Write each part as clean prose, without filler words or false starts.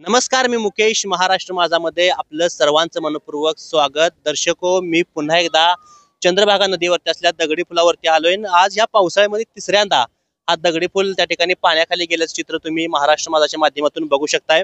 नमस्कार, मी मुकेश. महाराष्ट्र माझामध्ये आपलं सर्वांचं मनपूर्वक स्वागत. दर्शको, मी पुन्हा एकदा चंद्रभागा नदीवरती असलेल्या दगडी पुलावरती आलोय. आज या पावसाळ्यामध्ये तिसऱ्यांदा हा दगडी पूल त्या ठिकाणी पाण्याखाली गेल्याचं चित्र तुम्ही महाराष्ट्र माझाच्या माध्यमातून बघू शकताय.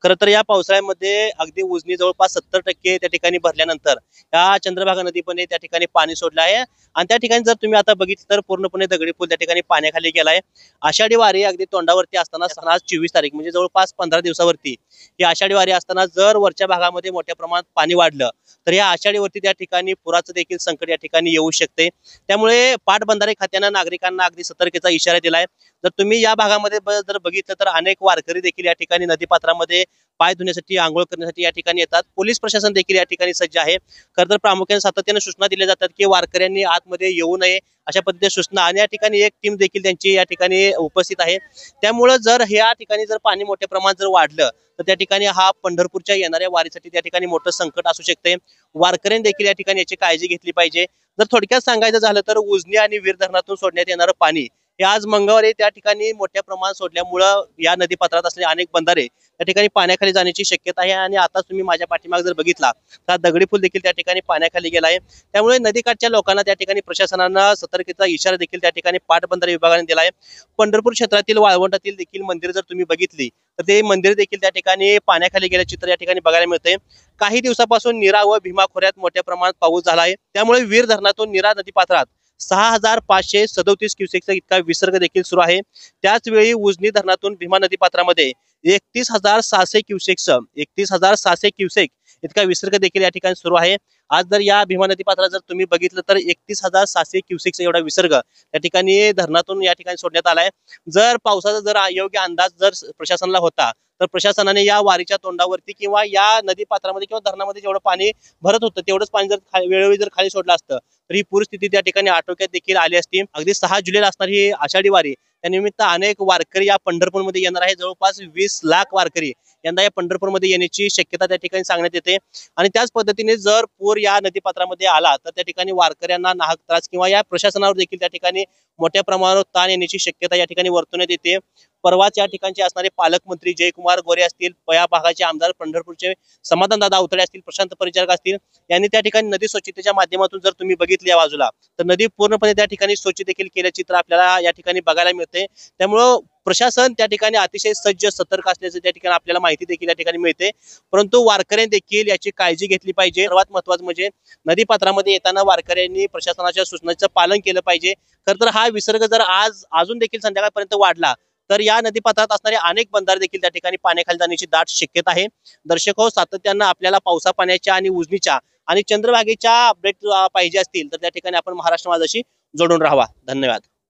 खरं तर या पावसाळ्यामध्ये अगदी उजनी जवळपास 70% त्या ठिकाणी भरल्यानंतर या चंद्रभागा नदीपणे त्या ठिकाणी पाणी सोडलं आहे. आणि त्या ठिकाणी जर तुम्ही आता बघितलं तर पूर्णपणे दगडी पूल त्या ठिकाणी पाण्याखाली गेलाय. आषाढी वारी अगदी तोंडावरती असताना आज 24 तारीख म्हणजे जवळपास 15 दिवसावरती ही आषाढी वारी असताना जर वरच्या भागामध्ये मोठ्या प्रमाणात पाणी वाढलं तर या आषाढीवरती त्या ठिकाणी पुराचं देखील संकट या ठिकाणी येऊ शकते. त्यामुळे पाटबंधारे खात्यानं नागरिकांना अगदी सतर्कतेचा इशारा दिलाय. जर तुम्ही या भागामध्ये जर बघितलं तर अनेक वारकरी देखील या ठिकाणी नदीपात्रामध्ये पाय धुण्यासाठी आंघोळ करण्यासाठी या ठिकाणी येतात. पोलीस प्रशासन देखील या ठिकाणी सज्ज आहे. खरं तर प्रामुख्याने सातत्याने सूचना दिल्या जातात की वारकऱ्यांनी आतमध्ये येऊ नये अशा पद्धतीने सूचना, आणि या ठिकाणी एक टीम देखील त्यांची या ठिकाणी उपस्थित आहे. त्यामुळे जर या ठिकाणी जर पाणी मोठ्या प्रमाणात जर वाढलं तर त्या ठिकाणी हा पंढरपूरच्या येणाऱ्या वारीसाठी त्या ठिकाणी मोठं संकट असू शकते. वारकऱ्यांनी देखील या ठिकाणी याची काळजी घेतली पाहिजे. जर थोडक्यात सांगायचं झालं तर उजनी आणि वीर धरणातून सोडण्यात येणारं पाणी हे आज मंगळवारी त्या ठिकाणी मोठ्या प्रमाणात सोडल्यामुळं या नदीपात्रात असलेले अनेक बंधारे त्या ठिकाणी पाण्याखाली जाण्याची शक्यता आहे. आणि आता तुम्ही माझ्या पाठीमागे जर बघितला तर दगडी पूल देखील त्या ठिकाणी पाण्याखाली गेला आहे. त्यामुळे नदीकाठच्या लोकांना त्या ठिकाणी प्रशासनानं सतर्कतेचा इशारा देखील त्या ठिकाणी पाटबंधारे विभागाने दिला आहे. पंढरपूर क्षेत्रातील वाळवंटातील देखील मंदिर जर तुम्ही बघितली तर ते मंदिर देखील त्या ठिकाणी पाण्याखाली गेले चित्र या ठिकाणी बघायला मिळते. काही दिवसापासून नीरा व भीमा खोऱ्यात मोठ्या प्रमाणात पाऊस झाला आहे. त्यामुळे वीर धरणातून नीरा नदीपात्रात 6537 क्युसेकचा इतका विसर्ग देखील सुरू आहे. त्याच वेळी उजनी धरणातून भीमा नदीपात्रामध्ये 31,600 क्युसेक इतका विसर्ग देखील या ठिकाणी सुरू आहे. आज जर या भीमा नदीपात्रात जर तुम्ही बघितलं तर 31,600 क्युसेकचा एवढा विसर्ग त्या ठिकाणी धरणातून या ठिकाणी सोडण्यात आलाय. जर पावसाचा जर योग्य अंदाज जर प्रशासनाला होता तर प्रशासनाने या वारीच्या तोंडावरती किंवा या नदीपात्रामध्ये किंवा धरणामध्ये जेवढं पाणी भरत होतं तेवढंच पाणी जर वेळोवेळी जर खाली सोडलं असतं तर ही पूरस्थिती त्या ठिकाणी आटोक्यात देखील आली असती. अगदी 6 जुलैला असणारी ही आषाढी वारी त्यानिमित्त अनेक वारकरी या पंढरपूरमध्ये येणार आहे. जवळपास 20 लाख वारकरी यंदा या पंढरपूरमध्ये येण्याची शक्यता त्या ठिकाणी सांगण्यात येते. आणि त्याच पद्धतीने जर पूर या नदीपात्रामध्ये आला तर त्या ठिकाणी वारकऱ्यांना नाहक त्रास किंवा या प्रशासनावर देखील त्या ठिकाणी मोठ्या प्रमाणावर ताण येण्याची शक्यता या ठिकाणी वर्तवण्यात येते. परवाच या ठिकाणचे असणारे पालकमंत्री जयकुमार गोरे असतील, या भागाचे आमदार पंढरपूरचे समाधानदादा अवतडे असतील, प्रशांत परिचारक असतील, यांनी त्या ठिकाणी नदी स्वच्छतेच्या माध्यमातून जर तुम्ही बघितली या बाजूला तर नदी पूर्णपणे त्या ठिकाणी स्वच्छ देखील केल्याचे चित्र आपल्याला या ठिकाणी बघायला मिळते. त्यामुळं प्रशासन त्या ठिकाणी अतिशय सज्ज सतर्क असल्याचं त्या ठिकाणी आपल्याला माहिती देखील या ठिकाणी मिळते. परंतु वारकऱ्यांनी देखील याची काळजी घेतली पाहिजे. सर्वात महत्त्वाचं म्हणजे नदीपात्रामध्ये येताना वारकऱ्यांनी प्रशासनाच्या सूचनांचं पालन केलं पाहिजे. खरं तर हा विसर्ग जर आज अजून देखील संध्याकाळपर्यंत वाढला तर या नदीपात्रात असणारे अनेक बंधारे देखील त्या ठिकाणी पाण्याखाली जाण्याची दाट शक्यता आहे. दर्शको, सातत्यानं आपल्याला पावसा पाण्याच्या आणि उजनीच्या आणि चंद्रभागेच्या अपडेट पाहिजे असतील तर त्या ठिकाणी आपण महाराष्ट्र माझाशी जोडून राहावा. धन्यवाद.